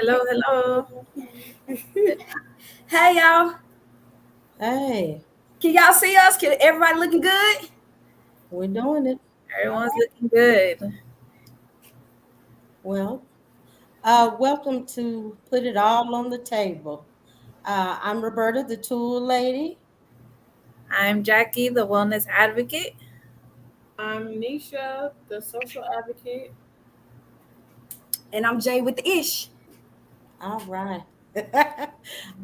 Hello, hello. Hey y'all, Hey, can y'all see us? Can everybody looking good? we're doing it. Everyone's looking good. Well, welcome to Put It All on the Table. I'm Roberta, the tool lady. I'm Jackie, the wellness advocate. I'm Nisha, the social advocate. And I'm Jay with the ish. All right.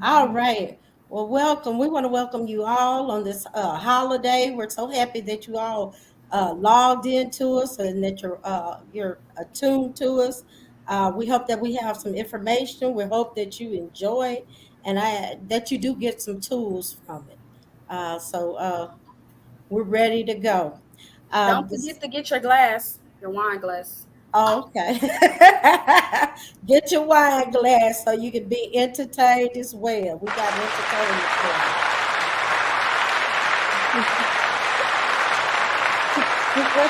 All right. Well, welcome. We want to welcome you all on this holiday. We're so happy that you all logged into us and that you're attuned to us. We hope that we have some information. We hope that you enjoy and that you do get some tools from it. So we're ready to go. Don't This forget to get your glass, your wine glass. Oh, okay. Get your wine glass so you can be entertained as well. We got entertainment for you.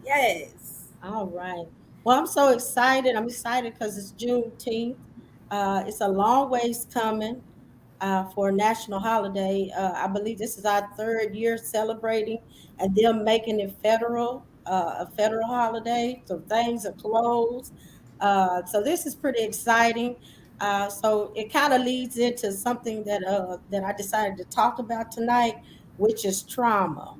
Yes. All right. Well, I'm so excited. I'm excited because it's Juneteenth. It's a long ways coming for a national holiday. I believe this is our third year celebrating and them making it a federal holiday. So things are closed. So this is pretty exciting. So it kind of leads into something that I decided to talk about tonight, which is trauma.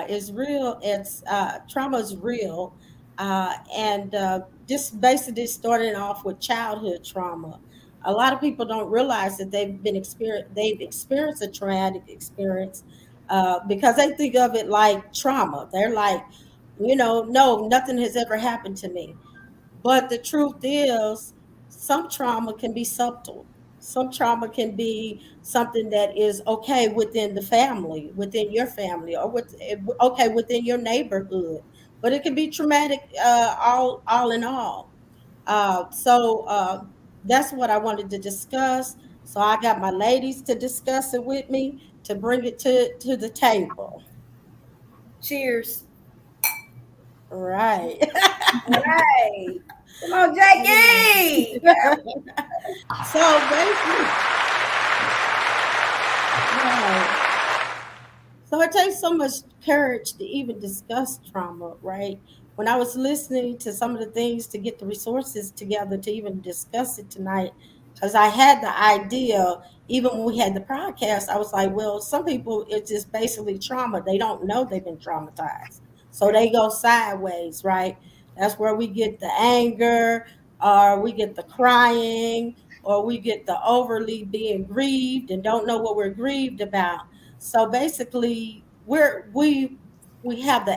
Is real. It's trauma is real, and just basically starting off with childhood trauma. A lot of people don't realize that they've experienced a traumatic experience because they think of it like trauma. They're like, no, nothing has ever happened to me. But the truth is, some trauma can be subtle. Some trauma can be something that is okay within the family, within your family, or okay within your neighborhood. But it can be traumatic, all in all. So that's what I wanted to discuss. So I got my ladies to discuss it with me to bring it to the table. Cheers. Right. All right. Come on, Jackie. So basically, right. So it takes so much courage to even discuss trauma, right? When I was listening to some of the things to get the resources together to even discuss it tonight, because I had the idea, even when we had the podcast, I was like, well, some people, it's just basically trauma. They don't know they've been traumatized. So they go sideways, right? That's where we get the anger, or we get the crying, or we get the overly being grieved and don't know what we're grieved about. So basically, we have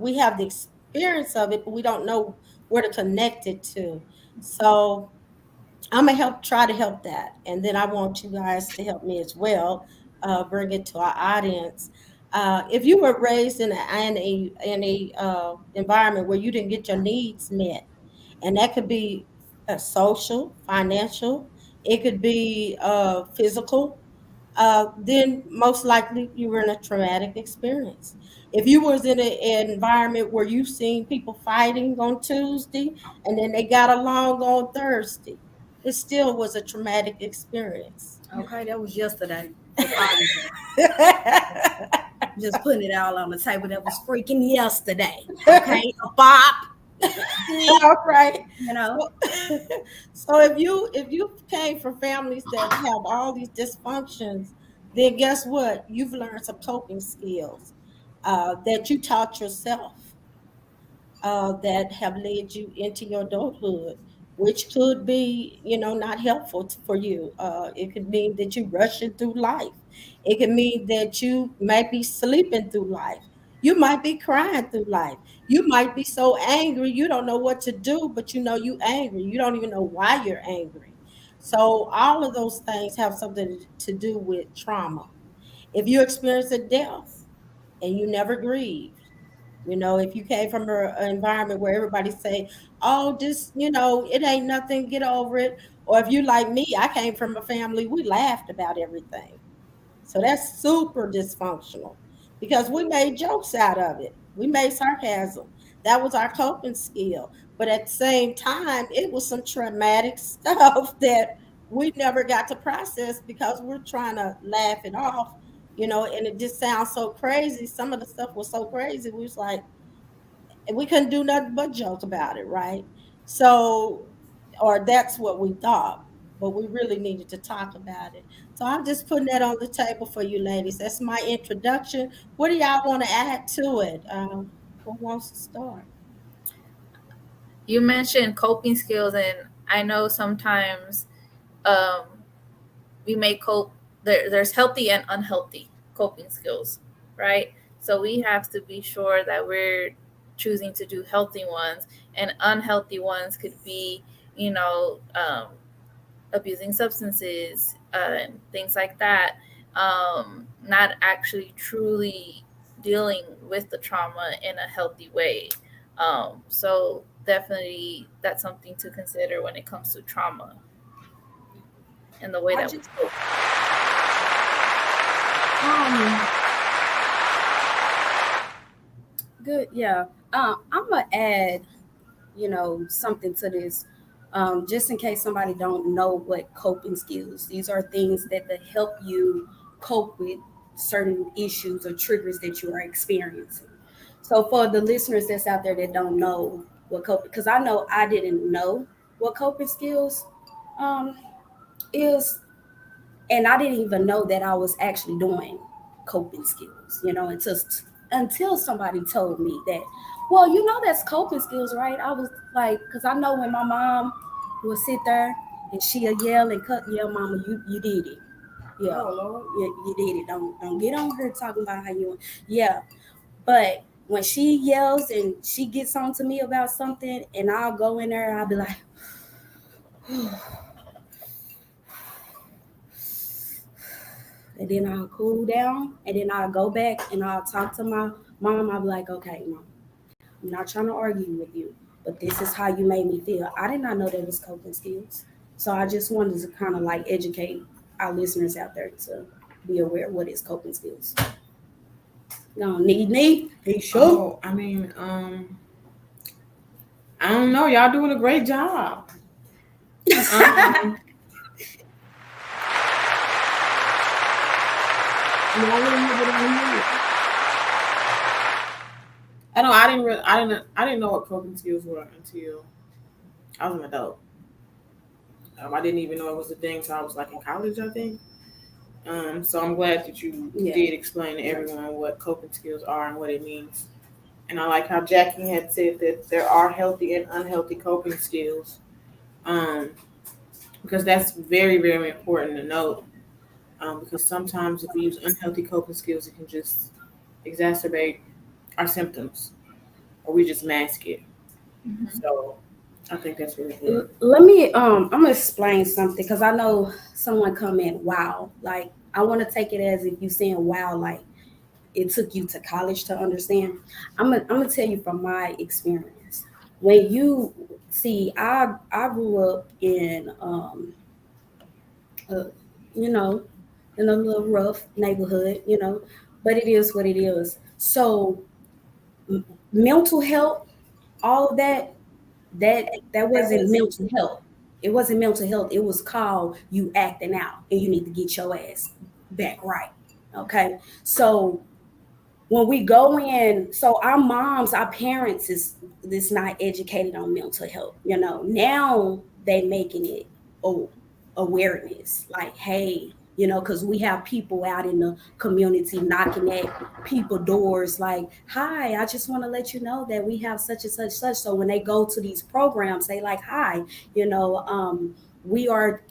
we have the experience of it, but we don't know where to connect it to. So I'm gonna try to help that, and then I want you guys to help me as well, bring it to our audience. If you were raised in a environment where you didn't get your needs met, and that could be social, financial, it could be physical, then most likely you were in a traumatic experience. If you was in an environment where you seen people fighting on Tuesday and then they got along on Thursday, it still was a traumatic experience. Okay, that was yesterday for Father's Day. Just putting it all on the table. That was freaking yesterday. Okay, a bop. All right. You know. So, so if you came from families that have all these dysfunctions, then guess what? You've learned some coping skills that you taught yourself that have led you into your adulthood, which could be, not helpful for you. It could mean that you're rushing through life. It could mean that you might be sleeping through life. You might be crying through life. You might be so angry you don't know what to do, but you know you angry. You don't even know why you're angry. So all of those things have something to do with trauma. If you experience a death and you never grieve, if you came from an environment where everybody say, "Oh, this, it ain't nothing, get over it," or if you like me, I came from a family we laughed about everything. So that's super dysfunctional because we made jokes out of it. We made sarcasm. That was our coping skill. But at the same time, it was some traumatic stuff that we never got to process because we're trying to laugh it off, and it just sounds so crazy. Some of the stuff was so crazy. We was like, we couldn't do nothing but joke about it, right? So, or that's what we thought, but we really needed to talk about it. So I'm just putting that on the table for you ladies. That's my introduction. What do y'all want to add to it? Who wants to start? You mentioned coping skills, and I know sometimes um, we may cope. There's healthy and unhealthy coping skills, right? So we have to be sure that we're choosing to do healthy ones, and unhealthy ones could be, you know, abusing substances, and things like that. Not actually truly dealing with the trauma in a healthy way. So definitely that's something to consider when it comes to trauma and the way I that we just cope. um good, yeah. I'm gonna add, something to this, just in case somebody don't know what coping skills. These are things that help you cope with certain issues or triggers that you are experiencing. So for the listeners that's out there that don't know what coping, because I know I didn't know what coping skills um, is, and I didn't even know that I was actually doing coping skills, until somebody told me that, well, that's coping skills, right? I was like, because I know when my mom would sit there and she'll yell and cut, yeah, mama, you did it. Yeah, Oh Lord. you did it. Don't get on her talking about how you, yeah. But when she yells and she gets on to me about something, and I'll go in there, I'll be like, and then I'll cool down, and then I'll go back and I'll talk to my mom. I'll be like, okay, mom, I'm not trying to argue with you, but this is how you made me feel. I did not know there was coping skills. So I just wanted to kind of like educate our listeners out there to be aware of what is coping skills. No, need, he sure. Oh, I don't know. Y'all doing a great job. Um, I know I didn't know what coping skills were until I was an adult. I didn't even know it was a thing until I was like in college, I think. So I'm glad that you Yeah. did explain to everyone what coping skills are and what it means. And I like how Jackie had said that there are healthy and unhealthy coping skills, um, because that's very, very important to note. Because sometimes if we use unhealthy coping skills, it can just exacerbate our symptoms, or we just mask it. Mhm. So I think that's really good. Let me I'm gonna explain something because I know someone come in, wow, like I want to take it as if you saying wow, like it took you to college to understand. I'm gonna tell you from my experience. When you see, I grew up in uh, you know in a little rough neighborhood, but it is what it is. So mental health, all of that wasn't mental health. It wasn't mental health. It was called you acting out, and you need to get your ass back right. Okay, so when we go in, so our moms, our parents is not educated on mental health. Now they making it oh awareness, like, hey, because we have people out in the community knocking at people doors like, hi, I just want to let you know that we have such and such such. So when they go to these programs, they like, hi, we are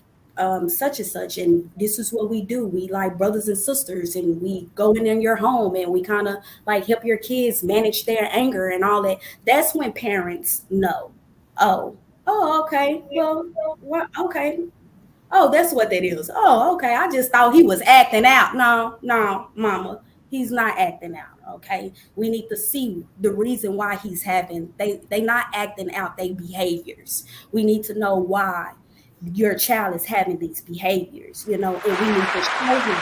such and such, and this is what we do. We like brothers and sisters, and we go in your home, and we kind of like help your kids manage their anger and all that. That's when parents know. Oh, okay. Well, okay. Oh, that's what that is. Oh, okay. I just thought he was acting out. No, no, mama, he's not acting out. Okay, we need to see the reason why he's having. They not acting out their behaviors. We need to know why your child is having these behaviors. And we need to show him.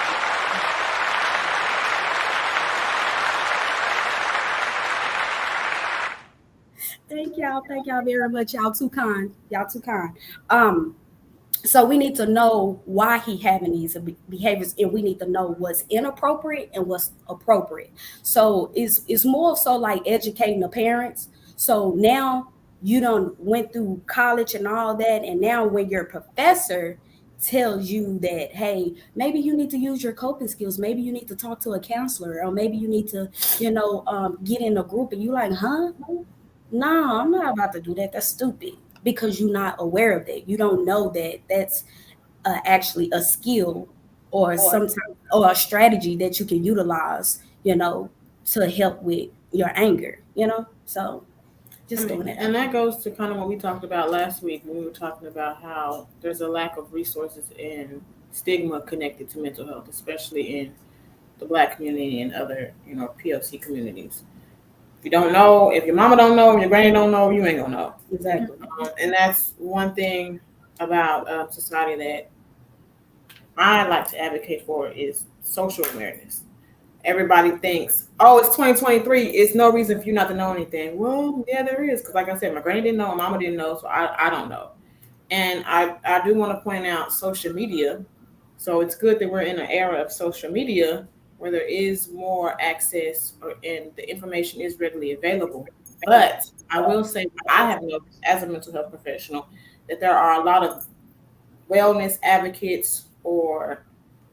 Thank y'all. Thank y'all very much. Y'all too kind. Y'all too kind. Um, so we need to know why he having these behaviors, and we need to know what's inappropriate and what's appropriate. So it's more so like educating the parents. So now you don't went through college and all that, and now when your professor tells you that, hey, maybe you need to use your coping skills, maybe you need to talk to a counselor, or maybe you need to, get in a group, and you like, huh? No, I'm not about to do that. That's stupid, because you're not aware of that. You don't know that that's actually a skill or sometimes or a strategy that you can utilize, to help with your anger. So just throwing it And out that there. goes to kind of what we talked about last week when we were talking about how there's a lack of resources and stigma connected to mental health, especially in the Black community and other, POC communities. If you don't know, if your mama don't know, your granny don't know, you ain't gonna know. Exactly. And that's one thing about society that I like to advocate for is social awareness. Everybody thinks, oh, it's 2023. It's no reason for you not to know anything. Well, yeah, there is. Because like I said, my granny didn't know, my mama didn't know, so I don't know. And I do want to point out social media. So it's good that we're in an era of social media where there is more access and the information is readily available. But I will say, I have noticed as a mental health professional that there are a lot of wellness advocates or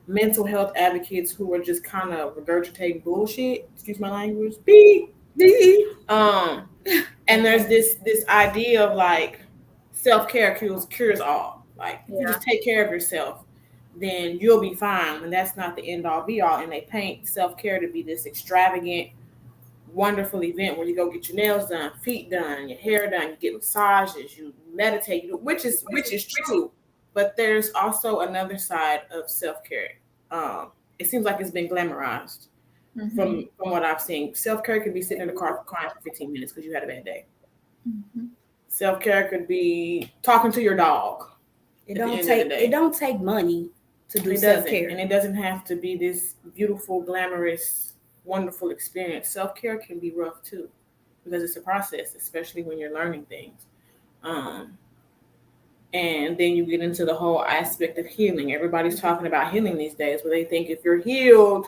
mental health advocates who are just kind of regurgitating bullshit. Excuse my language. Beep, beep. And there's this idea of like self-care cures all. Like if you Yeah. just take care of yourself, then you'll be fine. And that's not the end all be all. And they paint self-care to be this extravagant, wonderful event where you go get your nails done, feet done, your hair done, you get massages, you meditate, which is true. But there's also another side of self-care. It seems like it's been glamorized Mm-hmm. from what I've seen. Self-care could be sitting in the car crying for 15 minutes because you had a bad day. Mm-hmm. Self-care could be talking to your dog It at the don't end of the take it day. don't take money to do It self doesn't. And care. it doesn't have to be this beautiful, glamorous, wonderful experience. Self-care can be rough too because it's a process, especially when you're learning things. Um, and then you get into the whole aspect of healing. Everybody's talking about healing these days, where they think if you're healed,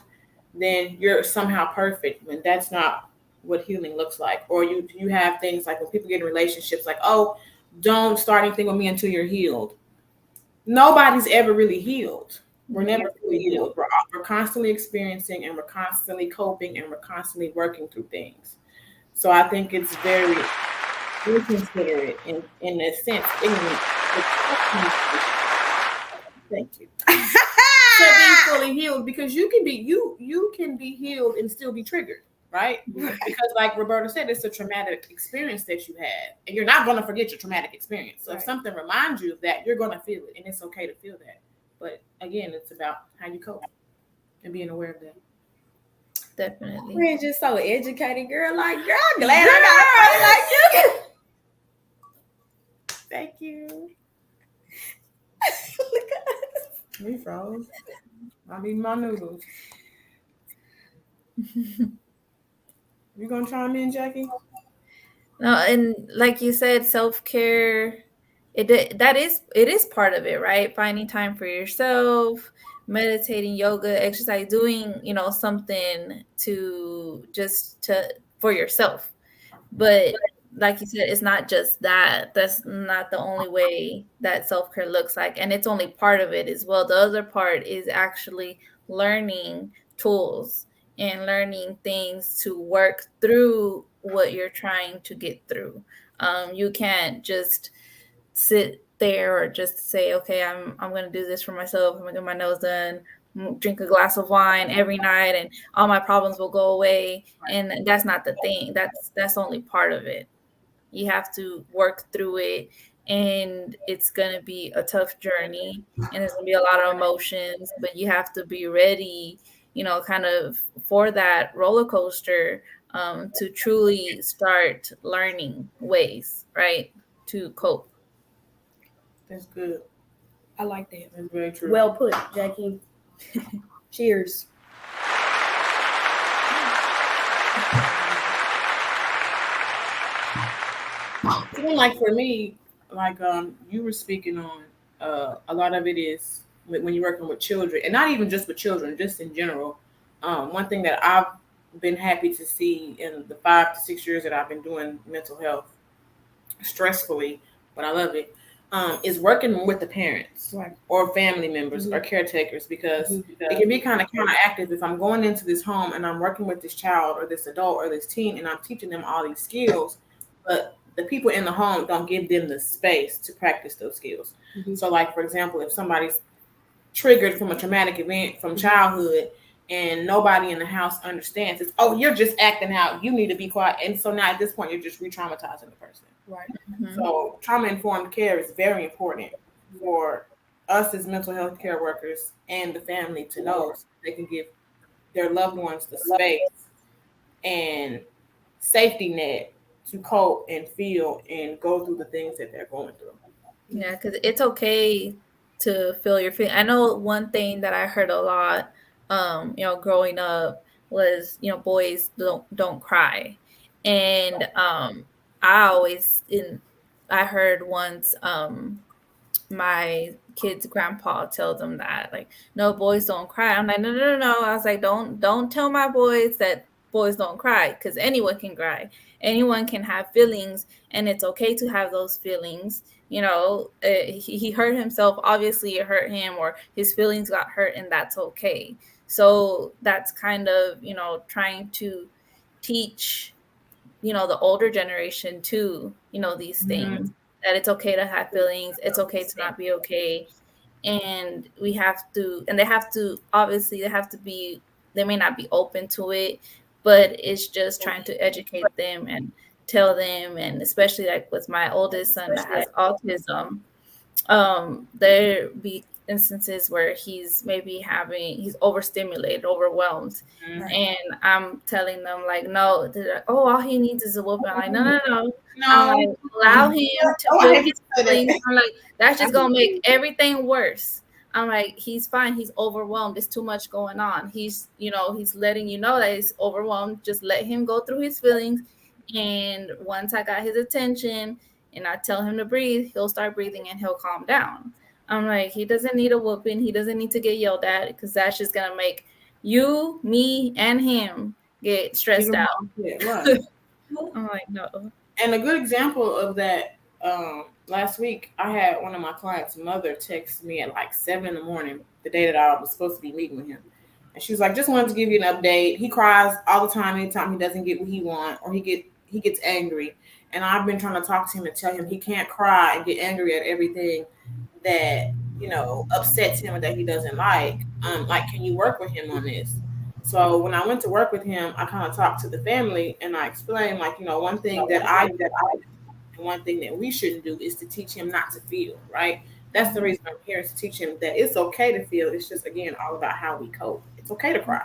then you're somehow perfect. When that's not what healing looks like. Or you have things like when people get in relationships, like, oh, don't start anything with me until you're healed. Nobody's ever really healed. We're never fully healed. We're constantly experiencing and we're constantly coping and we're constantly working through things. So I think it's very inconsiderate in a sense, ignorant. Thank you. To be fully healed because you can be healed and still be triggered, right? Because like Roberta said, it's a traumatic experience that you had, and you're not going to forget your traumatic experience. So if something reminds you of that, you're going to feel it, and it's okay to feel that. But again, it's about how you cope and being aware of that. Definitely. We're just so educated, girl. Like, girl, I'm glad I got a friend like you. Thank you. Look at us. We froze. I'm eating my noodles. You gonna chime in, Jackie? No, and like you said, self care. It is part of it, right? Finding time for yourself, meditating, yoga, exercise, doing something to for yourself. But like you said, it's not just that. That's not the only way that self care looks like, and it's only part of it as well. The other part is actually learning tools and learning things to work through what you're trying to get through. You can't just sit there or just say, okay, I'm going to do this for myself. I'm going to get my nose done, drink a glass of wine every night, and all my problems will go away. And that's not the thing. That's only part of it. You have to work through it, and it's going to be a tough journey, and there's going to be a lot of emotions, but you have to be ready, kind of for that roller coaster, to truly start learning ways, right, to cope. That's good. I like that. That's very true. Well put, Jackie. Cheers. Even like for me, like you were speaking on, a lot of it is when you're working with children, and not even just with children, just in general. One thing that I've been happy to see in the 5 to 6 years that I've been doing mental health stressfully, but I love it, is working with the parents Right. or family members or Mhm. caretakers, because Mhm. it can be kind of counteractive if I'm going into this home and I'm working with this child or this adult or this teen and I'm teaching them all these skills, but the people in the home don't give them the space to practice those skills. Mhm. So, like for example, if somebody's triggered from a traumatic event from Mhm. childhood and nobody in the house understands, it's, oh, you're just acting out, you need to be quiet, and so now at this point you're just re-traumatizing the person. Right. Mhm. So trauma informed care is very important for us as mental health care workers and the family to know, so they can give their loved ones the space and safety net to cope and feel and go through the things that they're going through. Yeah, because it's okay to feel your feelings. I know one thing that I heard a lot, growing up was, boys don't cry, and I always in I heard once my kid's grandpa tells them that, like, no, boys don't cry. I'm like, no, no, no, no. I was like, don't tell my boys that boys don't cry, because anyone can cry, anyone can have feelings, and it's okay to have those feelings. He hurt himself, obviously it hurt him, or his feelings got hurt, and that's okay. So that's kind of, trying to teach, the older generation too, these things, Mm-hmm. that it's okay to have feelings, it's okay to not be okay. And we have to, and they have to, obviously they have to be, they may not be open to it, but it's just trying to educate them and tell them. And especially like with my oldest son that has autism, there be instances where he's overstimulated, overwhelmed, Right. and I'm telling them like, no, they're like, oh, all he needs is a whooping. I'm like, no, no, no. I'm No. like, allow him to Oh, I feel hate his to say feelings. that. I'm like, that's I just gonna make everything worse. I'm like, he's fine. He's overwhelmed. There's too much going on. He's letting you know that he's overwhelmed. Just let him go through his feelings. And once I got his attention and I tell him to breathe, he'll start breathing and he'll calm down. I'm like, he doesn't need a whooping. He doesn't need to get yelled at, because that's just gonna make you, me, and him get stressed even out. more upset, right? I'm like, no. And a good example of that, last week I had one of my clients' mother text me at like 7 in the morning, the day that I was supposed to be meeting with him, and she was like, "Just wanted to give you an update. He cries all the time anytime he doesn't get what he wants, or he gets angry, and I've been trying to talk to him and tell him he can't cry and get angry at everything that upsets him or that he doesn't like. Like, can you work with him on this?" So when I went to work with him, I kind of talked to the family and I explained, like, one thing that I and one thing that we shouldn't do is to teach him not to feel, right? That's the reason I'm here, is to teach him that it's okay to feel. It's just, again, all about how we cope. It's okay to cry.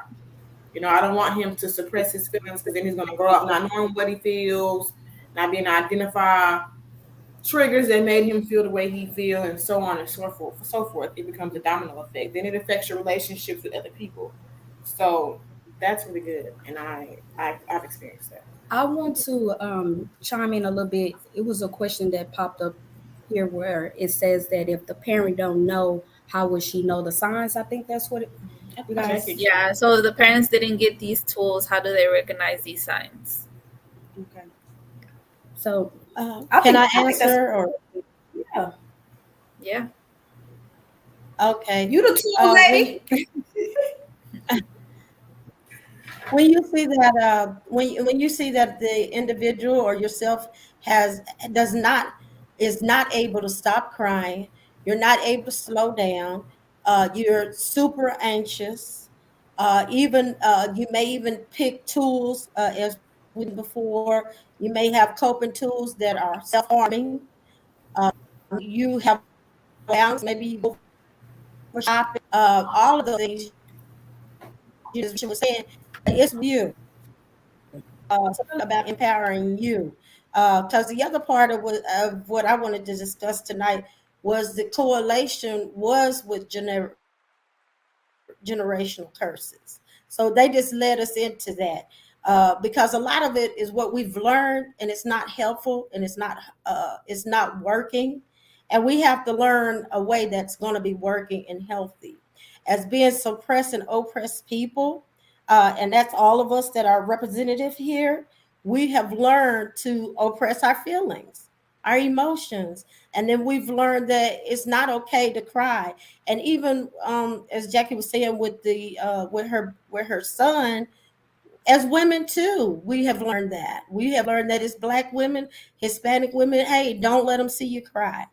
I don't want him to suppress his feelings, because then he's going to grow up not knowing what he feels, not being able to identify triggers that made him feel the way he feels, and so on and so forth. So forth. It becomes a domino effect. Then it affects your relationships with other people. So that's really good, and I've experienced that. I want to chime in a little bit. It was a question that popped up here where it says that if the parent don't know, how would she know the signs? I think that's what you Check guys. it. Yeah, so the parents didn't get these tools. How do they recognize these signs? Okay. So Can I I think that's answer or yeah. Yeah. okay? You the tool When lady. when you see that when you see that the individual or yourself has does not is not able to stop crying, you're not able to slow down, you're super anxious, even you may even pick tools, as we did before. You may have coping tools that are self-harming. You have balance, maybe you go for shopping, all of those things you just was saying. It's you. So it's about empowering you. Because the other part of what I wanted to discuss tonight was the correlation was with generational curses. So they just led us into that. because a lot of it is what we've learned, and it's not helpful, and it's not working, and we have to learn a way that's going to be working and healthy. As being suppressed and oppressed people, and that's all of us that are representative here, we have learned to oppress our feelings, our emotions, and then we've learned that it's not okay to cry. And even as Jackie was saying with the with her son, as women too, we have learned that. We have learned that as Black women, Hispanic women, hey, don't let them see you cry,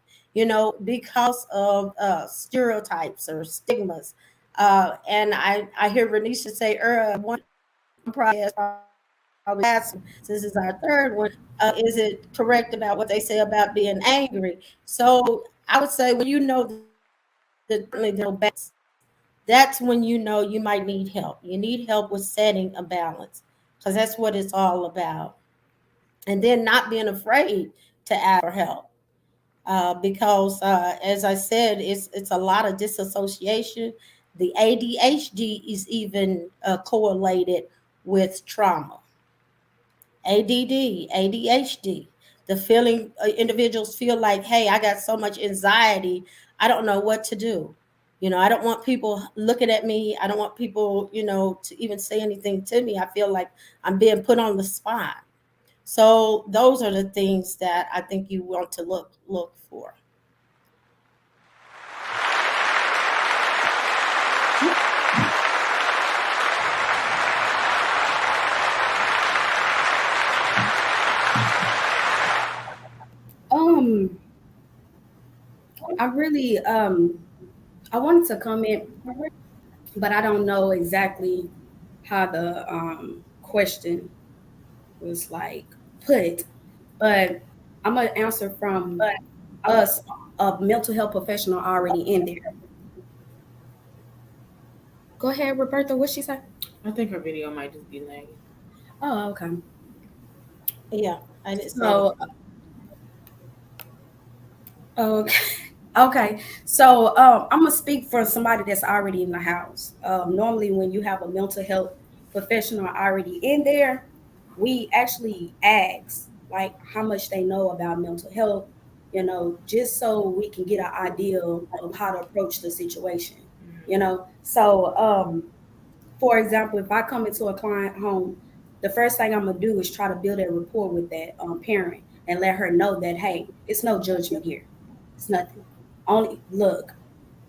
because of stereotypes or stigmas. And I hear Raenesha say, one podcast probably last one, since it's our third one, is it correct about what they say about being angry? So I would say, when you know that that's when you know you might need help. You need help with setting a balance, because that's what it's all about. And then not being afraid to ask for help, because as I said, it's a lot of disassociation. The ADHD is even correlated with trauma. ADD, ADHD. The feeling, individuals feel like, hey, I got so much anxiety, I don't know what to do. I don't want people looking at me. I don't want people, to even say anything to me. I feel like I'm being put on the spot. So those are the things that I think you want to look for. Um, I really I wanted to comment, but I don't know exactly how the question was like put. But I'm gonna answer from us, a mental health professional already in there. Go ahead, Roberta. What she say? I think her video might just be lagging. Oh, okay. Yeah, I didn't say So, anything. okay. Okay, so I'm gonna speak for somebody that's already in the house. Normally, when you have a mental health professional already in there, we actually ask like how much they know about mental health, just so we can get an idea of how to approach the situation. So, for example, if I come into a client home, the first thing I'm gonna do is try to build a rapport with that parent and let her know that, hey, it's no judgment here. It's nothing. Only look,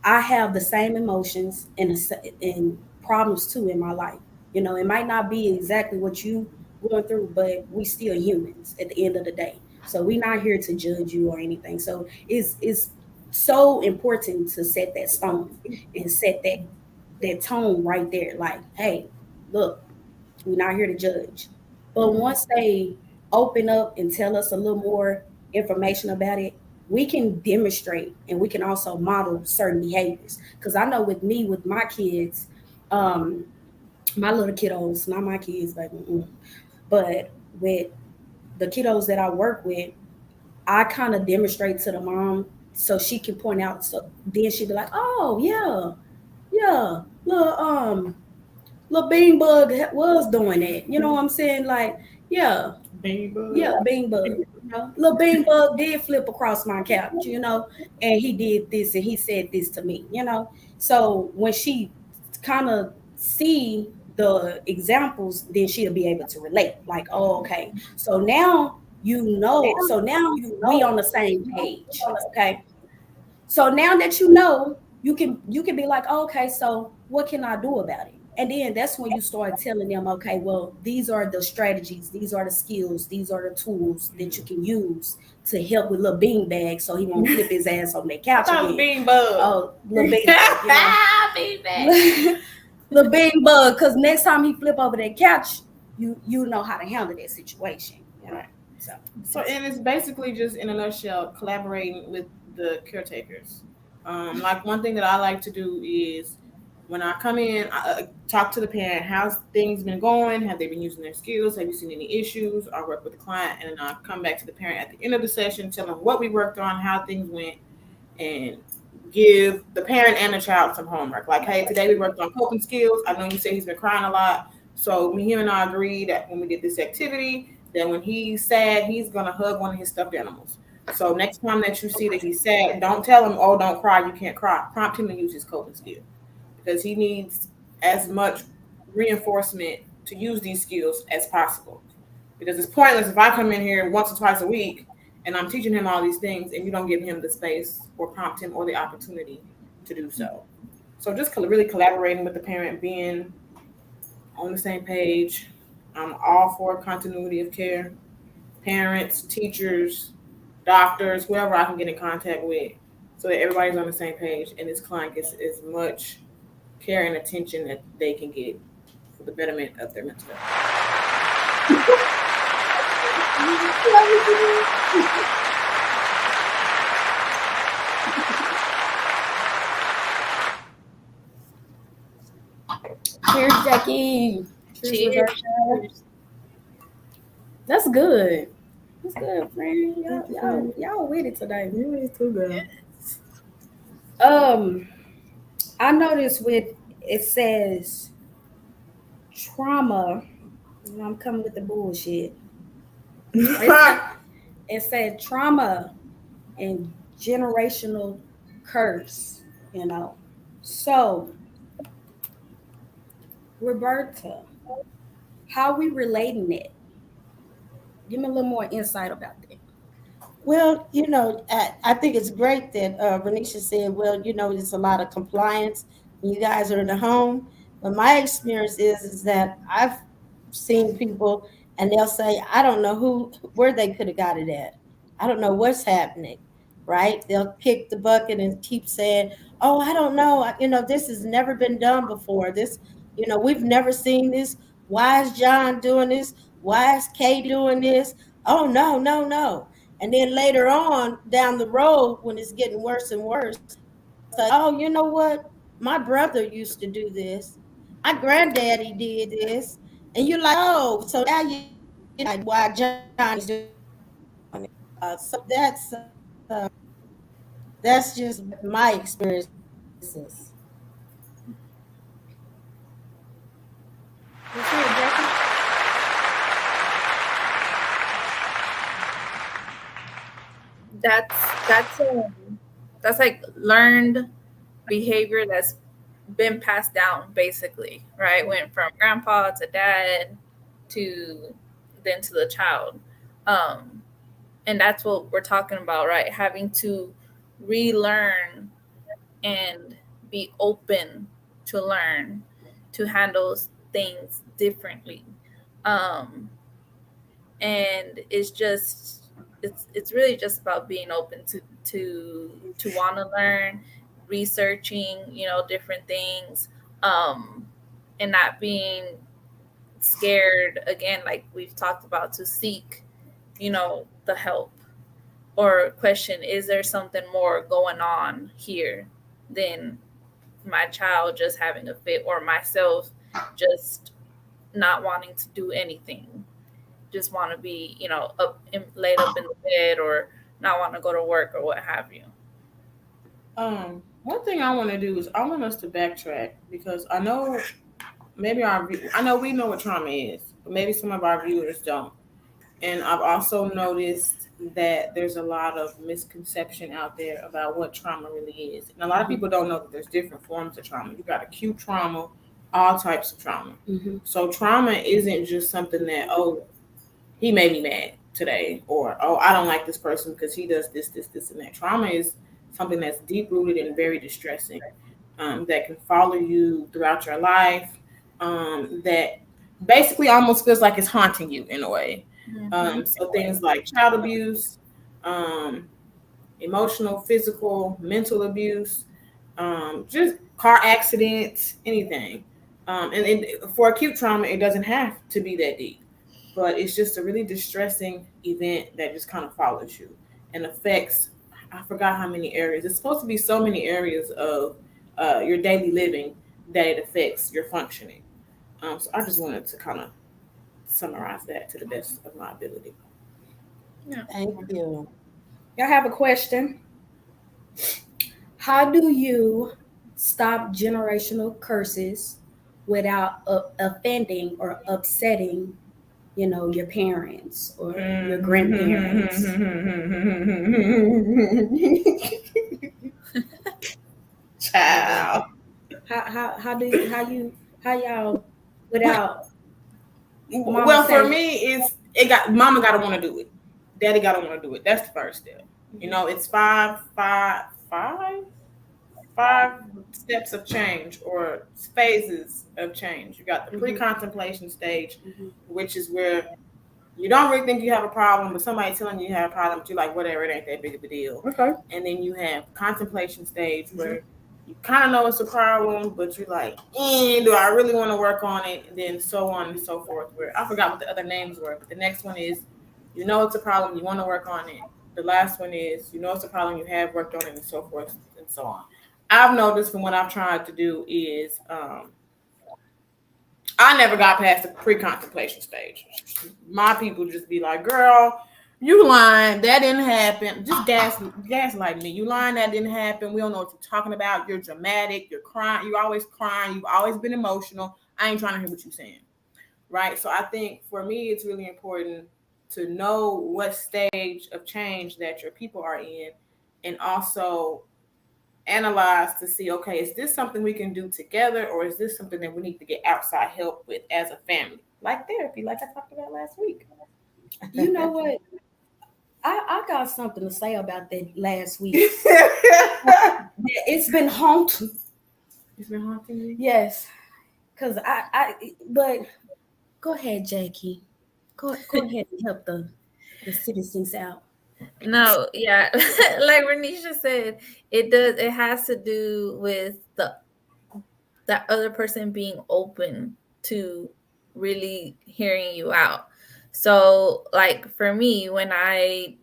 I have the same emotions and problems too in my life. It might not be exactly what you going through, but we still humans at the end of the day. So we're not here to judge you or anything. So it's so important to set that stone and set that tone right there. Like, hey, look, we're not here to judge. But once they open up and tell us a little more information about it, we can demonstrate and we can also model certain behaviors. Because I know with me, with my kids, um, my little kiddos, not my kids, but with the kiddos that I work with, I kind of demonstrate to the mom so she can point out. So then she'd be like, "Oh yeah, yeah, little bean bug was doing that." You know what I'm saying? Like, yeah, Baby yeah, bug. bean bug. Little bean bug did flip across my couch, and he did this and he said this to me. So when she kind of see the examples, then she'll be able to relate. Like, oh, okay. So now so now we on the same page. Okay. So now that you can be like, oh, okay, so what can I do about it? And then that's when you start telling them, okay, well, these are the strategies, these are the skills, these are the tools that you can use to help with little bean bag so he won't flip his ass on that I couch thought it was again. bean bug. Oh, little bean bug, Bean bag. little bean bug, because next time he flip over that couch, you know how to handle that situation. Right. So So, and it's basically just in a nutshell collaborating with the caretakers. Like one thing that I like to do is when I come in, I talk to the parent. How's things been going? Have they been using their skills? Have you seen any issues? I work with the client, and then I come back to the parent at the end of the session, tell them what we worked on, how things went, and give the parent and the child some homework. Like, hey, today we worked on coping skills. I know you say he's been crying a lot. So me, him, and I agreed that when we did this activity, that when he's sad, he's gonna hug one of his stuffed animals. So next time that you see that he's sad, don't tell him, "Oh, don't cry, you can't cry." Prompt him to use his coping skill because he needs as much reinforcement to use these skills as possible. Because it's pointless if I come in here once or twice a week and I'm teaching him all these things and you don't give him the space or prompt him or the opportunity to do so. So just really collaborating with the parent, being on the same page. I'm all for continuity of care. Parents, teachers, doctors, whoever I can get in contact with, so that everybody's on the same page and this client gets as much care and attention that they can get for the betterment of their mental health. Cheers, Jackie. Cheers, Cheers. Roberta. That's good. That's good, friend. Y'all with it today. You is too good. Um, I noticed with it says trauma. I'm coming with the bullshit. It said trauma and generational curse. You know. So, Roberta, how we relating it? Give me a little more insight about that. Well, I think it's great that Raenesha said, well, there's a lot of compliance when you guys are in the home. But my experience is that I've seen people and they'll say, I don't know where they could have got it at. I don't know what's happening, right? They'll kick the bucket and keep saying, oh, I don't know. This has never been done before. We've never seen this. Why is John doing this? Why is Kay doing this? Oh, no, no, no. And then later on down the road, when it's getting worse and worse, they'll say, oh, you know what? My brother used to do this. My granddaddy did this. And you're like, oh, so now you know why Johnny's doing it. So that's just my experiences. That's it, Jackie. That's that's um that's like learned behavior that's been passed down basically, right? Went from grandpa to dad to then to the child. Um and that's what we're talking about, right? Having to relearn and be open to learn to handle things differently. Um and it's really just about being open to want to learn, researching, different things, um and not being scared, again, like we've talked about, to seek, the help, or question, is there something more going on here than my child just having a fit, or myself just not wanting to do anything, just want to be, laid up in the bed, or not want to go to work, or what have you. One thing I want to do is I want us to backtrack because I know I know we know what trauma is, but maybe some of our viewers don't. And I've also noticed that there's a lot of misconception out there about what trauma really is. And a lot of people don't know that there's different forms of trauma. You got acute trauma, all types of trauma. Mm-hmm. So trauma isn't just something that, oh, he made me mad today, or oh, I don't like this person because he does this, this, this, and that. Trauma is something that's deep rooted and very distressing, that can follow you throughout your life, that basically almost feels like it's haunting you in a way. So things like child abuse, um, emotional, physical, mental abuse, just car accidents, anything. For acute trauma, it doesn't have to be that deep, but it's just a really distressing event that just kind of follows you and affects, I forgot how many areas. It's supposed to be so many areas of your daily living that it affects your functioning. So I just wanted to kind of summarize that to the best of my ability. Yeah. Thank you. Y'all have a question. How do you stop generational curses without offending or upsetting, your parents or your grandparents. Child. How y'all without mama Well, for say, me, it got mama gotta want to do it, daddy gotta want to do it. That's the first step. You know, it's five steps of change or phases of change. You got the mm-hmm, pre-contemplation stage, mm-hmm, which is where you don't really think you have a problem, but somebody telling you have a problem, but you're like, whatever, it ain't that big of a deal. okay, And then you have contemplation stage mm-hmm, where you kind of know it's a problem, but you're like, do I really want to work on it? And then so on and so forth. Where I forgot what the other names were, but the next one is, you know it's a problem, you want to work on it. The last one is, you know it's a problem, you have worked on it, and so forth and so on. I've noticed from what I've tried to do is I never got past the pre-contemplation stage. My people just be like, "Girl, you lying. That didn't happen. Just gaslight me. You lying. That didn't happen. We don't know what you're talking about. You're dramatic. You're crying. You always crying. You've always been emotional. I ain't trying to hear what you're saying." Right. So I think for me, it's really important to know what stage of change that your people are in, and also analyze to see, okay, is this something we can do together, or is this something that we need to get outside help with as a family, like therapy, like I talked about last week. you know what? I got something to say about that last week. It's It's been haunting. been haunting you. Yes, because but go ahead, Jackie. Go ahead and help the citizens out. No, yeah, like Raenesha said, it does. It has to do with the that other person being open to really hearing you out. So, like for me, when I've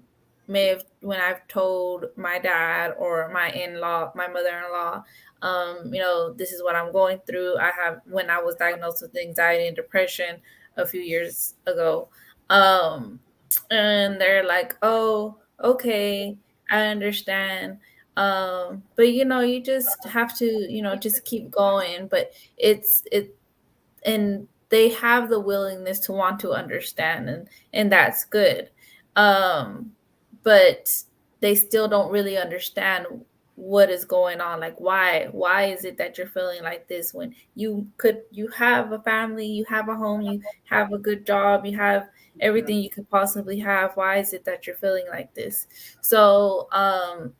told my dad or my in-law, my mother-in-law, this is what I'm going through. I have when I was diagnosed with anxiety and depression a few years ago. Um, and they're like, "Oh, okay, I understand." But you just have to, just keep going. But and they have the willingness to want to understand, and that's good. um but they still don't really understand what is going on, like why is it that you're feeling like this when you have a family, you have a home, you have a good job, you have everything you could possibly have. Why is it that you're feeling like this? So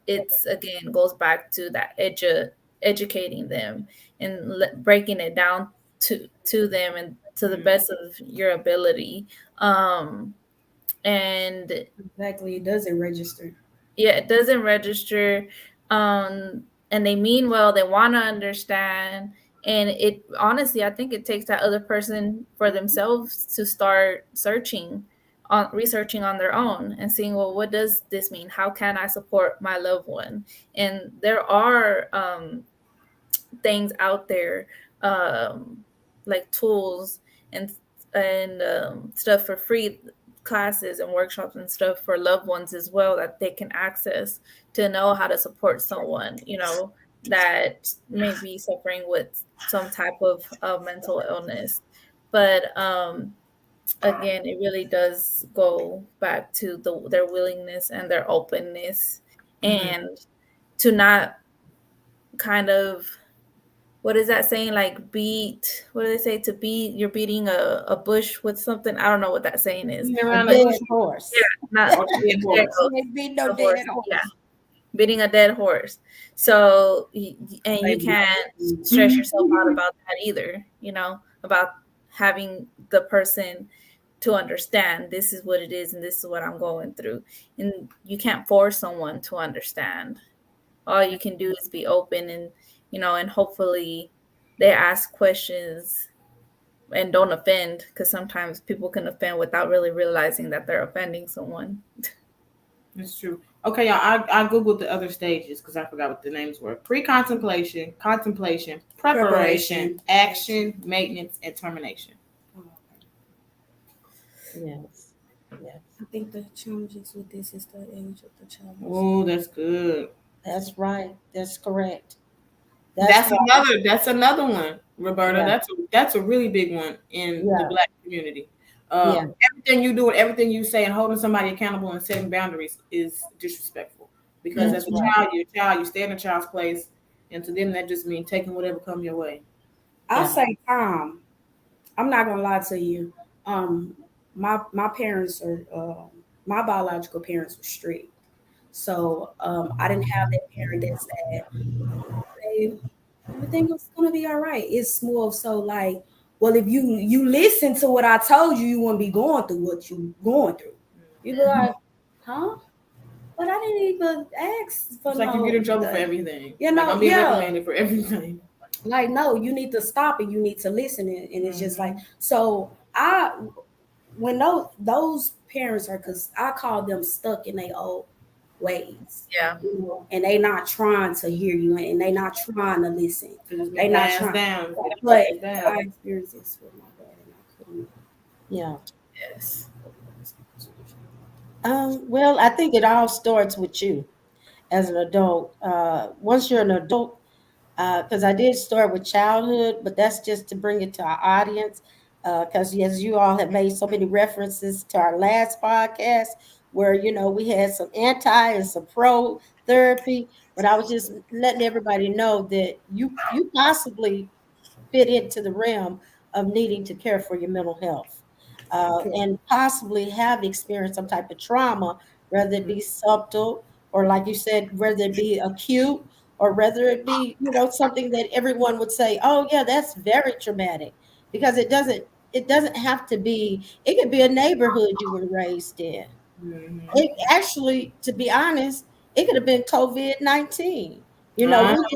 it's again goes back to that educating them and breaking it down to them and to the best of your ability. And Exactly, it doesn't register. yeah, it doesn't register. And they mean well, they want to understand. And it honestly, I think it takes that other person for themselves to start researching on their own and seeing, well, what does this mean? How can I support my loved one? And there are things out there, like tools and stuff for free, classes and workshops and stuff for loved ones as well, that they can access to know how to support someone that may be suffering with some type of mental illness. But again, it really does go back to their willingness and their openness, Mm-hmm. and to not kind of, what is that saying, like beat, what do they say, to beat, you're beating a bush with something. I don't know what that saying is, Beating A around the but dead bush. horse. yeah, not Or the dead there horse. it goes, She ain't beat no the dead horse, yeah, horse. beating a dead horse. So and you Baby. can't stress yourself out about that either, about having the person to understand, this is what it is and this is what I'm going through. And you can't force someone to understand. All you can do is be open, and and hopefully they ask questions and don't offend, because sometimes people can offend without really realizing that they're offending someone. It's true. Okay, y'all. I googled the other stages because I forgot what the names were: pre-contemplation, contemplation, preparation, Preparation. action, maintenance, and termination. Oh, Yes. Yes. I think the challenges with this is the age of the child. Oh, that's good. That's right. That's correct. That's why. That's another one, Roberta. Yeah, That's a really big one in the yeah, Black community. yeah. Everything you do and everything you say and holding somebody accountable and setting boundaries is disrespectful. Because as That's a right. child, you're a child, you stay in a child's place, and to them that just means taking whatever comes your way. I Yeah. say time. I'm not gonna lie to you. Um, my parents are my biological parents were strict, so I didn't have that parent that said, "Babe, everything is gonna be all right." It's more so like, well, if you listen to what I told you, you wouldn't be going through what you going through. You'd be like, huh? But I didn't even ask for It's like you get no, in trouble for everything. you Like know, I'm being yeah. reprimanded for everything. Like, no, you need to stop and you need to listen. And it's just like, Hmm. so when those parents are, because I call them stuck in their old ways, Yeah. and they not trying to hear you and they not trying to listen. It's just They been not passed trying. down. It's been But passed down. I experienced this with my dad and I couldn't. Yeah. Yes. Well, I think it all starts with you as an adult. Once you're an adult, because I did start with childhood, but that's just to bring it to our audience. Because as you all have made so many references to our last podcast, where we had some anti and some pro therapy, but I was just letting everybody know that you possibly fit into the realm of needing to care for your mental health, and possibly have experienced some type of trauma, whether it be subtle or, like you said, whether it be acute or whether it be something that everyone would say, oh yeah, that's very traumatic, because it doesn't have to be. It could be a neighborhood you were raised in. Hmm. It actually, to be honest, it could have been COVID-19. Uh, We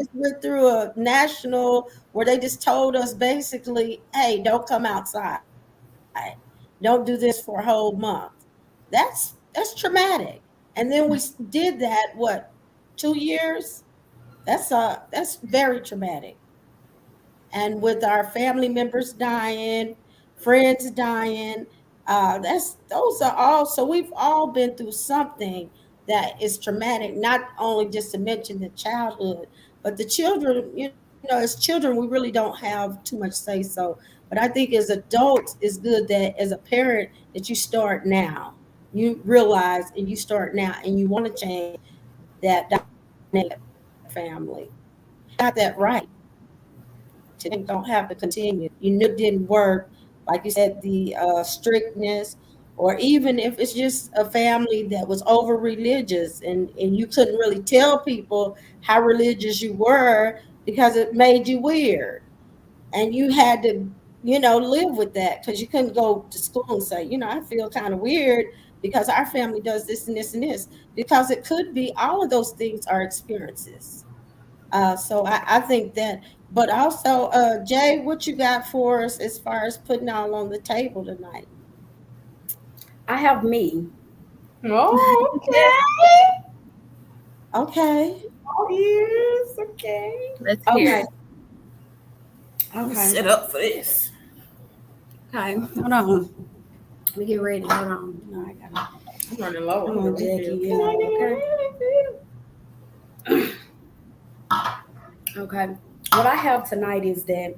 just went through a national where they just told us basically, hey, don't come outside. Don't do this for a whole month. That's traumatic. And then we did that, what, 2 years? That's very traumatic. And with our family members dying, friends dying, that's those are all. So we've all been through something that is traumatic. Not only just to mention the childhood, but the children. As children, we really don't have too much say so. But I think as adults, it's good that as a parent that you start now. You realize and you start now, and you want to change that dynamic in that family. You got that right. Things don't have to continue. You knew it didn't work, like you said, the strictness, or even if it's just a family that was over religious, and you couldn't really tell people how religious you were because it made you weird, and you had to, live with that because you couldn't go to school and say, I feel kind of weird because our family does this and this and this, because it could be all of those things are experiences. So I think that, but also, Jay, what you got for us as far as putting all on the table tonight? I have me. oh, okay. Okay, Oh, yes, okay. Let's hear Okay. it. I'm Okay. set up for this. Okay. Hold on. Let me get ready. Hold on. No, I got it. I'm running low. Come I'm on, gonna Jackie. refill. Can I get Okay. a refill? Okay. What I have tonight is that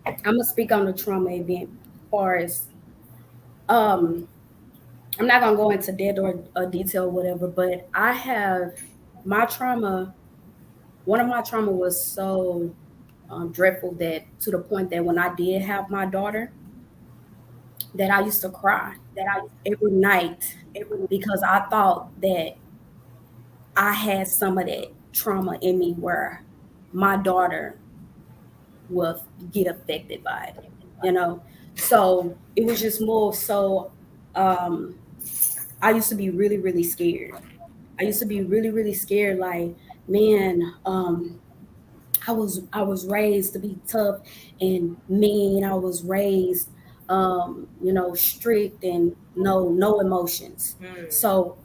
I'm gonna speak on the trauma event. As far as um, I'm not gonna go into depth or detail, whatever. But I have my trauma. One of my trauma was so dreadful that, to the point that when I did have my daughter, that I used to cry every night because I thought that I had some of that trauma in me where my daughter will get affected by it, you know. So it was just more so. Um, I used to be really, really scared. I used to be really, really scared. Like, man, I was raised to be tough and mean. I was raised, strict and no emotions. Mm, So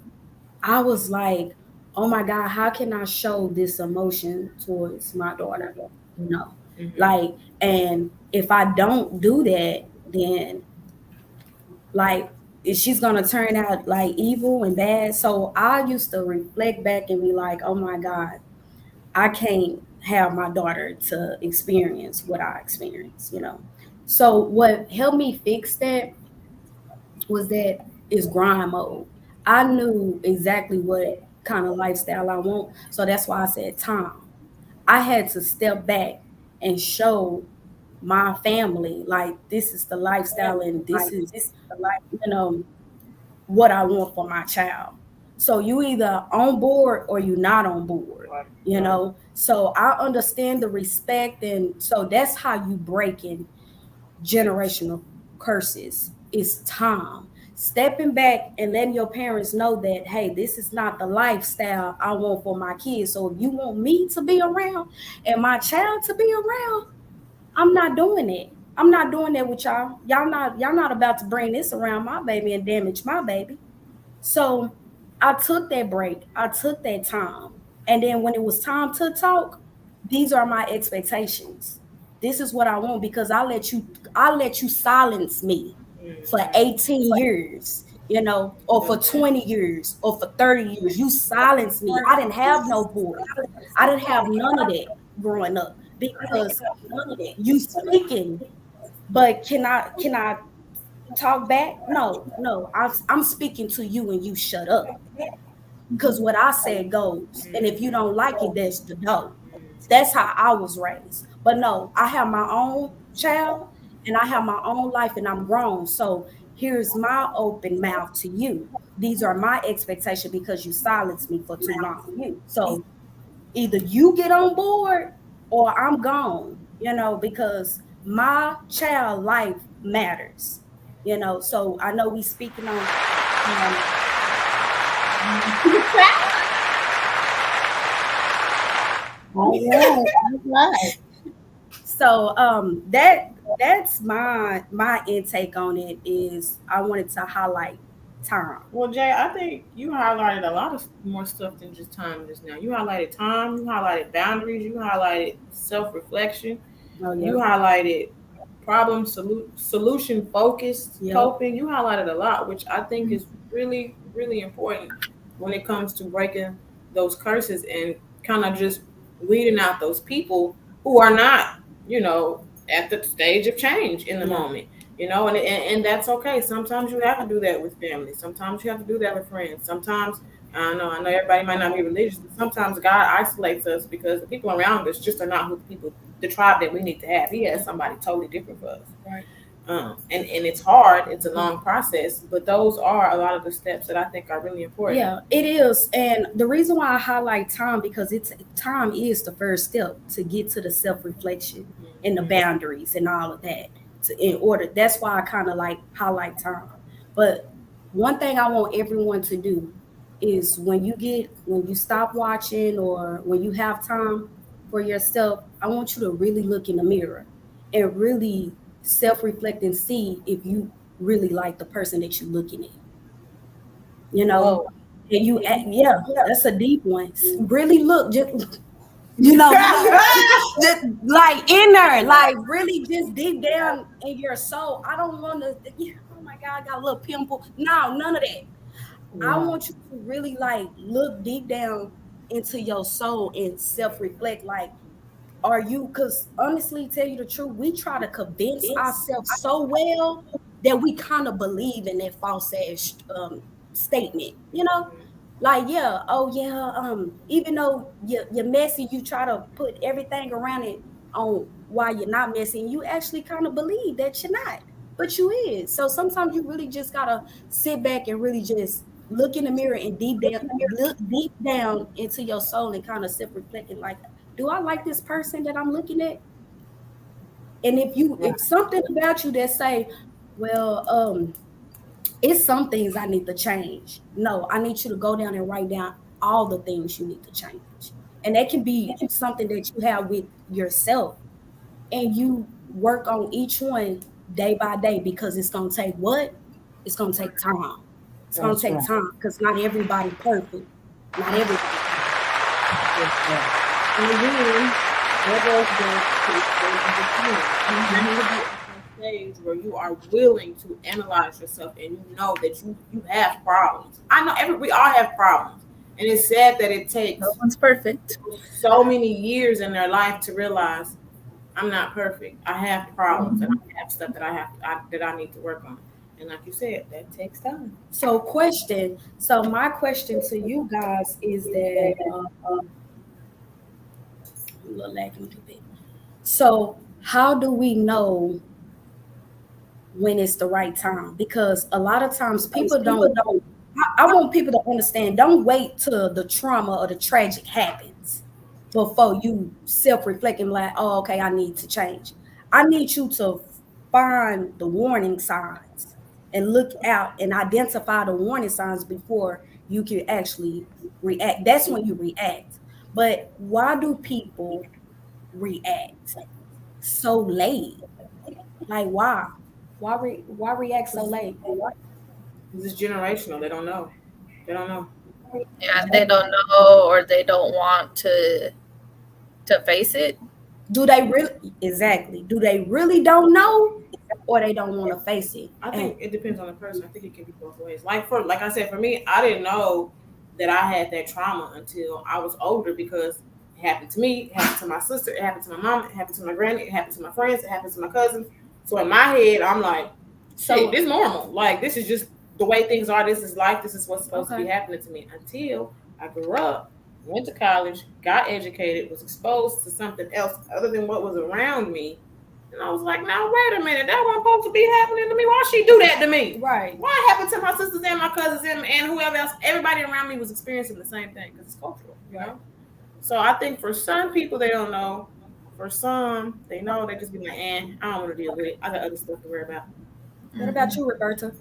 I was like, oh my God, how can I show this emotion towards my daughter? You know, mm-hmm. like, and if I don't do that, then like she's gonna turn out like evil and bad. So I used to reflect back and be like, oh my God, I can't. have my daughter to experience what I experienced, So what helped me fix that was that is grind mode. I knew exactly what kind of lifestyle I want. So that's why I said time. I had to step back and show my family like this is the lifestyle and this is, you know, what I want for my child. So you either on board or you not on board, Right. you Right. know. So I understand the respect, and so that's how you break in generational curses is time. Stepping back and letting your parents know that, hey, this is not the lifestyle I want for my kids. So if you want me to be around and my child to be around, I'm not doing it. I'm not doing that with y'all. Y'all not about to bring this around my baby and damage my baby. So I took that break. I took that time. And then when it was time to talk, these are my expectations. This is what I want because I let you silence me for Mm-hmm. 18 years, or for 20 years or for 30 years. You silence me. I didn't have no voice. I didn't have none of that growing up because you speaking, but can I talk back? No, no. I'm speaking to you and you shut up. Because what I said goes. And if you don't like it, that's the no. That's how I was raised. But no, I have my own child and I have my own life and I'm grown. So here's my open mouth to you. These are my expectations because you silenced me for too long. So either you get on board or I'm gone, because my child life matters, So I know we speaking on um, All right, all right. so that's my intake on it is I wanted to highlight time. Well, Jay, I think you highlighted a lot of more stuff than just time just now. You highlighted time, you highlighted boundaries, you highlighted self reflection, Oh you yeah. highlighted solution focused Yep. coping. You highlighted a lot, which I think is really, really important when it comes to breaking those curses and kind of just weeding out those people who are not, you know, at the stage of change in the Yeah. moment. And that's okay. Sometimes you have to do that with family. Sometimes you have to do that with friends. Sometimes I know everybody might not be religious, but sometimes God isolates us because the people around us just are not who the tribe that we need to have. He has somebody totally different for us. Right. And it's hard. It's a long process, but those are a lot of the steps that I think are really important. Yeah, it is. And the reason why I highlight time because it's time is the first step to get to the self-reflection and the boundaries and all of that. In order, that's why I kind of like highlight time. But one thing I want everyone to do is when you stop watching or when you have time for yourself, I want you to really look in the mirror and really self-reflect and see if you really like the person that you're looking at, you know Whoa. and yeah, that's a deep one. Really look, just you know, just like in there, like really just deep down in your soul. I don't want to. Oh my God, I got a little pimple. No, none of that. I Wow. want you to really like look deep down into your soul and self-reflect. Like, are you? Because honestly, tell you the truth, we try to convince ourselves so well that we kind of believe in that false ass statement. Like, yeah, oh yeah, even though you're messy, you try to put everything around it on why you're not messy, and you actually kind of believe that you're not, but you is. So sometimes you really just gotta sit back and really just look in the mirror and look deep down into your soul and kind of self-reflecting, like, do I like this person that I'm looking at? And if something about you that say, well, it's some things I need to change. No, I need you to go down and write down all the things you need to change. And that can be something that you have with yourself. And you work on each one day by day because it's going to take what? It's going to take time. It's going to That's take right. time because not everybody perfect. Not everybody. That's right. And again, that goes back to the stage of the human. You have to be at that stage where you are willing to analyze yourself and you know that you have problems. I know we all have problems. And it's sad that it No takes one's perfect. so many years in their life to realize I'm not perfect. I have problems and Mhm. I have stuff that that I need to work on. And like you said, that takes time. So my question to you guys is that I'm a little lagging a little bit. So how do we know when it's the right time? Because a lot of times people don't. I want people to understand. Don't wait till the trauma or the tragic happens before you self-reflect and like, oh, okay, I need to change. I need you to find the warning signs and look out and identify the warning signs before you can actually react. That's when you react. But why do people react so late? Like why? Why react so late? This is generational. They don't know. They don't know. Yeah, they don't know or they don't want to face it. Do they really exactly? Do they really don't know or they don't want to face it? I And think it depends on the person. I think it can be both ways. Like I said, for me, I didn't know that I had that trauma until I was older because it happened to me, it happened to my sister, it happened to my mom, it happened to my granny, it happened to my friends, it happened to my cousins. So in my head, I'm like, shit, so this normal. Like this is just the way things are. This is life. This is what's supposed to be okay. happening to me. Until I grew up, went to college, got educated, was exposed to something else other than what was around me, and I was like, now wait a minute, that wasn't supposed to be happening to me. Why she do that to me? Right. Why happened to my sisters and my cousins and whoever else? Everybody around me was experiencing the same thing because it's cultural, you Right. know. So I think for some people they don't know. For some, they know. They just be like, I don't want to deal with it. I got other stuff to worry about. What about Mhm. you, Roberta?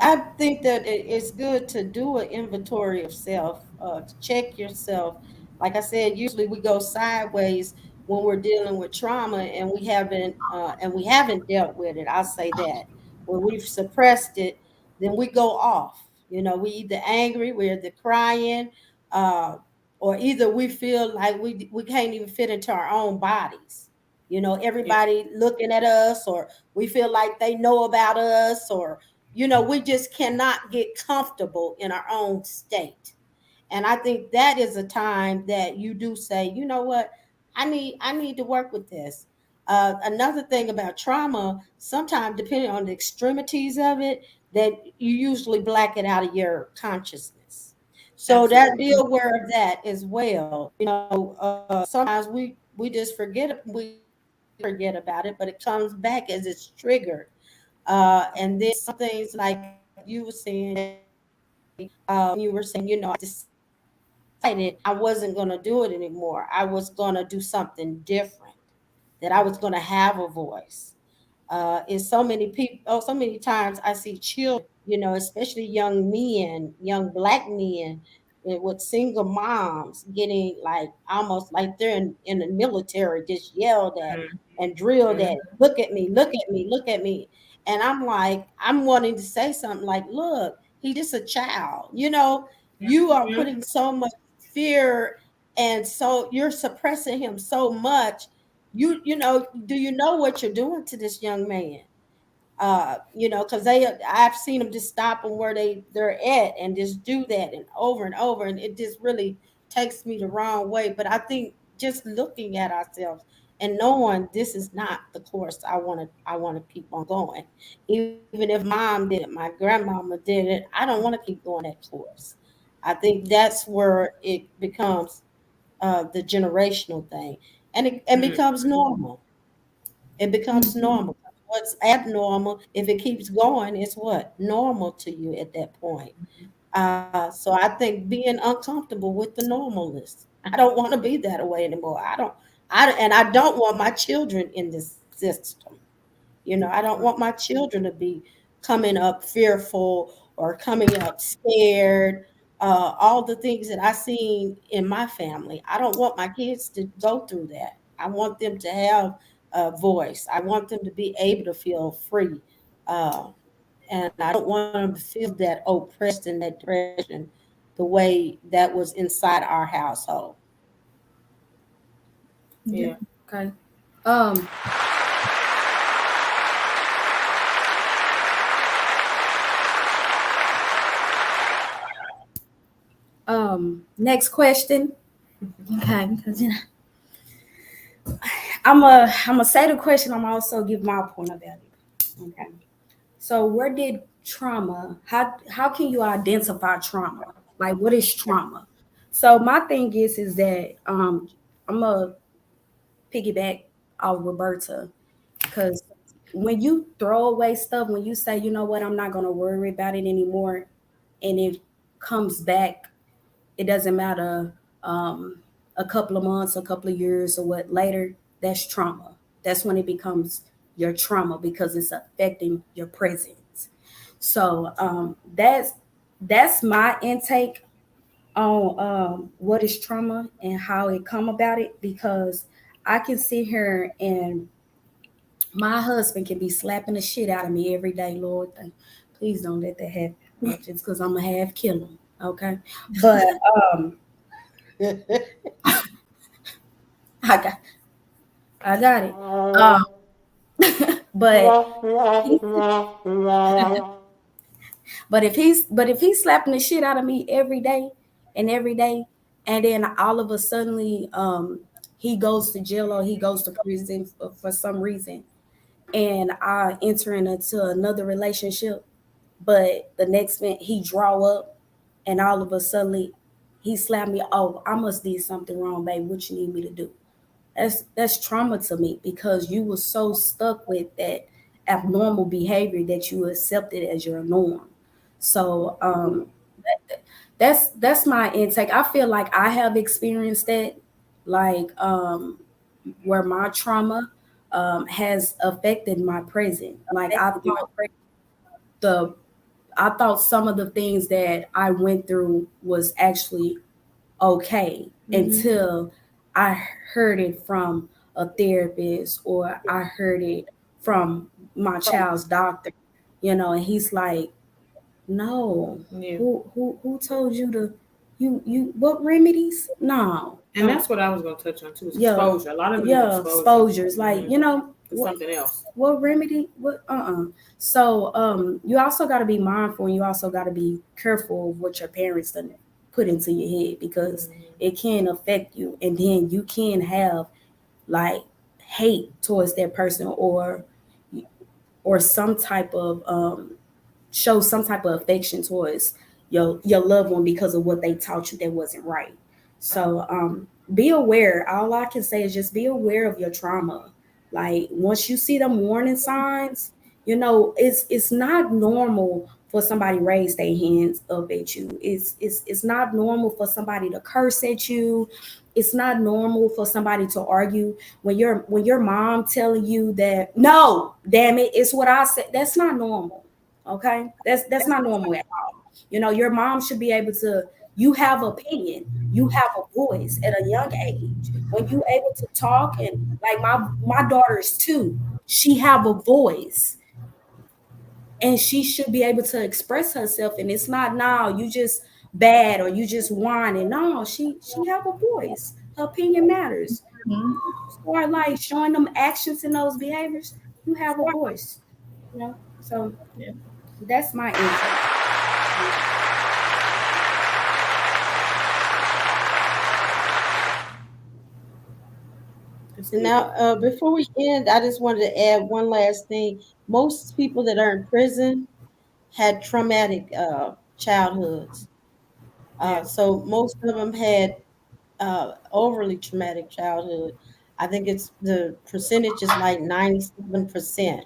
I think that it's good to do an inventory of self, to check yourself. Like I said, usually we go sideways when we're dealing with trauma, and we haven't dealt with it. I'll say that when we've suppressed it, then we go off. You know, we either angry, we're either crying, uh, or either we feel like we can't even fit into our own bodies. You know, Yeah. everybody looking at us, or we feel like they know about us, or we just cannot get comfortable in our own state. And I think that is a time that you do say, you know what, I need to work with this. Another thing about trauma, sometimes depending on the extremities of it, that you usually black it out of your consciousness. So that Absolutely. be aware of that as well. Sometimes we just we forget about it, but it comes back as it's triggered. And then some things like you were saying, decided I wasn't going to do it anymore. I was going to do something different, that I was going to have a voice. And so many people, so many times I see children, especially young men, young black men, with single moms getting like almost like they're in the military, just yelled at and drilled Mm-hmm. at. Look at me, look at me, look at me. And I'm like, I'm wanting to say something like, look, he's just a child. You are Mm-hmm. putting so much fear, and so you're suppressing him so much. Do you know what you're doing to this young man? Because I've seen them just stop them where they're at and just do that and over, and it just really takes me the wrong way. But I think just looking at ourselves and knowing this is not the course I want to keep on going. Even if mom did it, my grandmama did it, I don't want to keep going that course. I think that's where it becomes the generational thing, and it Mm-hmm. becomes normal. It becomes Mhm. normal. What's abnormal, if it keeps going, is what? Normal to you at that point. So I think being uncomfortable with the normalness. I don't want to be that way anymore. I don't want my children in this system. I don't want my children to be coming up fearful or coming up scared. All the things that I seen in my family, I don't want my kids to go through that. I want them to have a voice. I want them to be able to feel free. Uh, and I don't want them to feel that oppressed and that depression the way that was inside our household. Yeah. Yeah. Okay. Um, Next question. Okay, because I'm gonna say the question. I'm also give my point about it. Okay. So where did trauma? How can you identify trauma? Like what is trauma? So my thing is that I'm gonna piggyback off Roberta because when you throw away stuff, when you say, you know what, I'm not gonna worry about it anymore, and it comes back, it doesn't matter a couple of months, a couple of years, or what later, that's trauma. That's when it becomes your trauma because it's affecting your presence. So that's my intake on what is trauma and how it come about it because I can sit here and my husband can be slapping the shit out of me every day. Lord, please don't let that happen. Just because I'm gonna have kill him, okay? But I got I got it. But he, but if he's slapping the shit out of me every day, and then all of a suddenly he goes to jail or he goes to prison for some reason, and I enter into another relationship, but the next minute he draw up, and all of a sudden he slap me. Oh, I must did something wrong, babe. What you need me to do? That's trauma to me because you were so stuck with that abnormal behavior that you accepted as your norm. So that's my intake. I feel like I have experienced that, like where my trauma has affected my present. Like the I thought some of the things that I went through was actually okay until I heard it from a therapist or I heard it from my child's doctor, and he's like, no, Yeah. who told you to you what remedies? No, And that's what I was going to touch on too. Is yeah, exposure. A lot of it is yeah, exposure. exposures, like It's something else. what remedy? What So you also gotta be mindful and you also gotta be careful of what your parents done put into your head because it can affect you and then you can have like hate towards that person or some type of show some type of affection towards your loved one because of what they taught you that wasn't right. So be aware. All I can say is just be aware of your trauma. Like once you see them warning signs, it's not normal for somebody to raise their hands up at you. It's not normal for somebody to curse at you. It's not normal for somebody to argue when your mom telling you that no, damn it, it's what I said. That's not normal. Okay, that's not normal at all. Your mom should be able to. You have opinion. You have a voice at a young age. When you able to talk and like my daughter's two, she have a voice and she should be able to express herself. And it's not now you just bad or you just whining. No, she have a voice. Her opinion matters. Mhm. Start like showing them actions and those behaviors. You have a voice. So Yeah. that's my intake. And now, before we end, I just wanted to add one last thing. Most people that are in prison had traumatic childhoods. Yeah. So most of them had overly traumatic childhood. I think it's the percentage is like 97%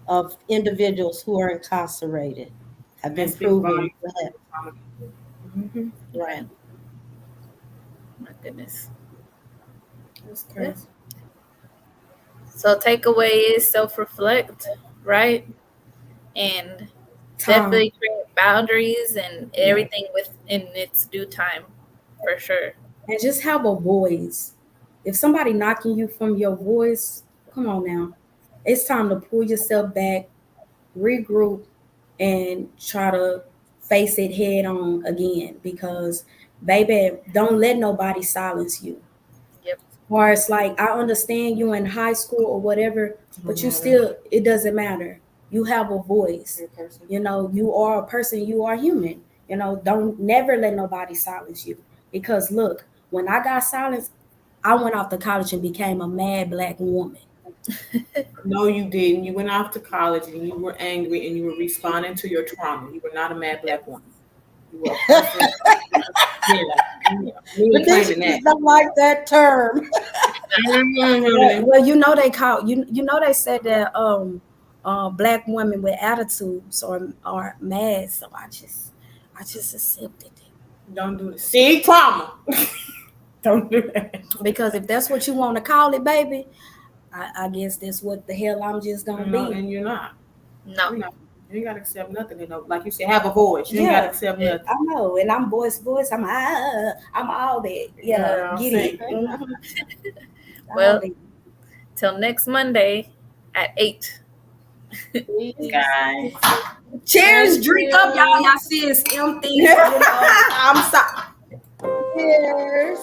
of individuals who are incarcerated have That been speaks proven volumes. to have. Mhm, right. My goodness. That's Yeah. crazy. So takeaway is self-reflect, right? And Time. definitely create boundaries and Yeah. everything within its due time, for sure. And just have a voice. If somebody knocking you from your voice, come on now. It's time to pull yourself back, regroup, and try to face it head on again because baby, don't let nobody silence you. Yep. Or it's like I understand you in high school or whatever, No but you matter. still it doesn't matter. You have a voice. Your person. You are a person, you are human. Don't never let nobody silence you. Because look, when I got silenced, I went off to college and became a mad black woman. No, you didn't. You went off to college and you were angry and you were responding to your trauma. You were not a mad black woman. You were a person. Yeah, But then she just don't like that term. Well, they said that black women with attitudes are mad, so I just accepted it. Don't do it. See, trauma. Don't do that. Because if that's what you want to call it, baby, I guess that's what the hell I'm just gonna be. And you're not. No. You ain't gotta accept nothing. Like you said, have a voice. You ain't gotta accept nothing. I know, and I'm voice. I'm all that. Yeah, get it. Well, till next Monday at 8. Guys. Cheers, drink up, y'all. Y'all see it's empty. I'm sorry. Cheers.